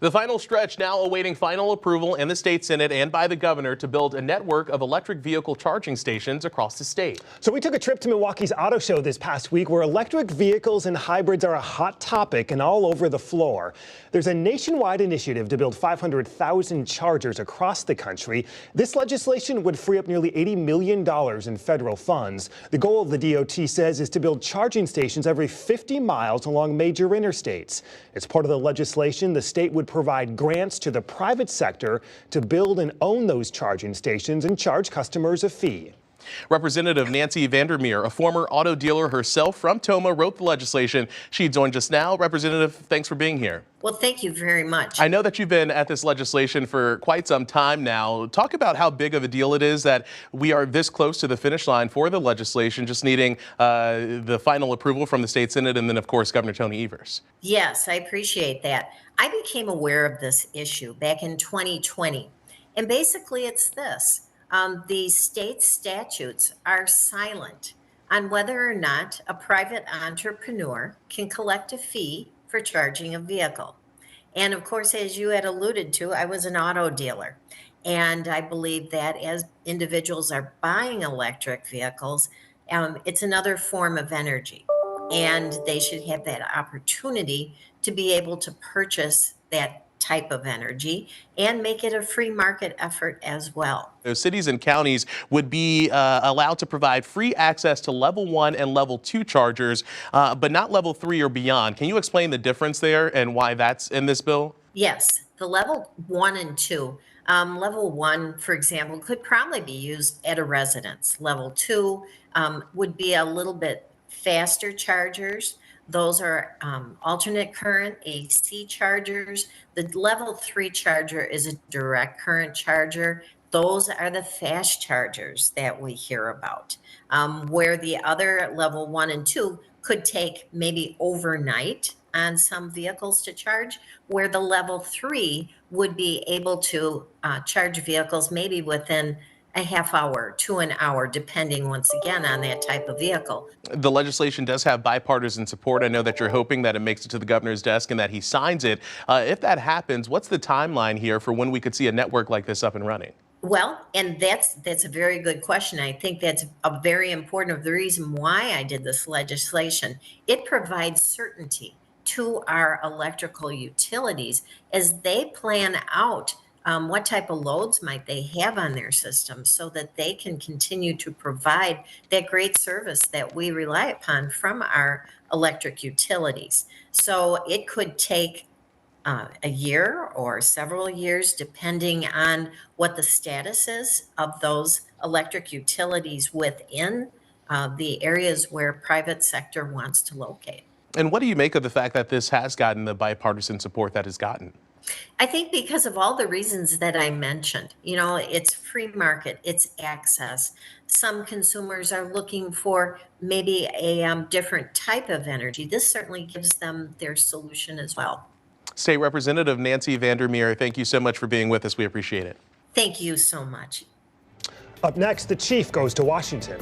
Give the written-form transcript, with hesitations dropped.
The final stretch now awaiting final approval in the state Senate and by the governor to build a network of electric vehicle charging stations across the state. So we took a trip to Milwaukee's auto show this past week, where electric vehicles and hybrids are a hot topic and all over the floor. There's a nationwide initiative to build 500,000 chargers across the country. This legislation would free up nearly $80 million in federal funds. The goal of the DOT says is to build charging stations every 50 miles along major interstates. As part of the legislation, the state would provide grants to the private sector to build and own those charging stations and charge customers a fee. Representative Nancy Vandermeer, a former auto dealer herself from Tomah, wrote the legislation. She joined us now. Representative, thanks for being here. Well, thank you very much. I know that you've been at this legislation for quite some time now. Talk about how big of a deal it is that we are this close to the finish line for the legislation, just needing the final approval from the state Senate and then, of course, Governor Tony Evers. Yes, I appreciate that. I became aware of this issue back in 2020. And basically, it's this. The state statutes are silent on whether or not a private entrepreneur can collect a fee for charging a vehicle. And of course, as you had alluded to, I was an auto dealer. And I believe that as individuals are buying electric vehicles, it's another form of energy. And they should have that opportunity to be able to purchase that type of energy and make it a free market effort as well. Those cities and counties would be allowed to provide free access to level 1 and level 2 chargers, but not level 3 or beyond. Can you explain the difference there and why that's in this bill? Yes, the level 1 and 2. Level 1, for example, could probably be used at a residence. Level 2 would be a little bit faster chargers. Those are alternate current AC chargers. The level 3 charger is a direct current charger. Those are the fast chargers that we hear about, where the other level 1 and 2 could take maybe overnight on some vehicles to charge, where the level 3 would be able to charge vehicles maybe within a half hour to an hour, depending once again on that type of vehicle. The legislation does have bipartisan support. I know that you're hoping that it makes it to the governor's desk and that he signs it. If that happens, what's the timeline here for when we could see a network like this up and running? Well, and that's a very good question. I think that's a very important of the reason why I did this legislation. It provides certainty to our electrical utilities as they plan out what type of loads might they have on their system so that they can continue to provide that great service that we rely upon from our electric utilities. So it could take a year or several years, depending on what the status is of those electric utilities within the areas where private sector wants to locate. And what do you make of the fact that this has gotten the bipartisan support that it's gotten? I think because of all the reasons that I mentioned, it's free market, it's access. Some consumers are looking for maybe a different type of energy. This certainly gives them their solution as well. State Representative Nancy Vandermeer, thank you so much for being with us. We appreciate it. Thank you so much. Up next, the chief goes to Washington.